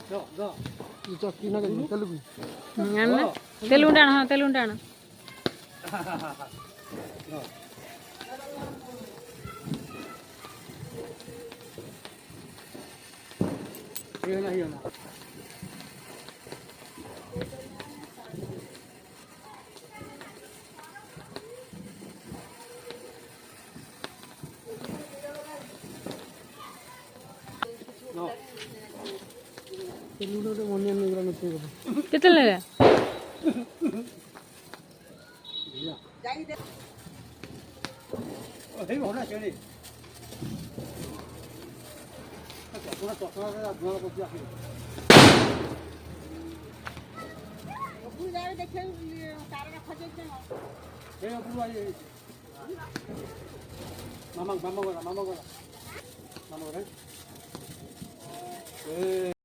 चक्की ना तेलुगु तेलुगु डाण हाँ तेलुगु डाण तेलुगु मनिया निगरा नते केते लगा हेई होना चले पूरा चक्रा रे धुआं पसी आसी उपु जावे देखे तार का खजे के हे उपु आई मामा मामा गोला ए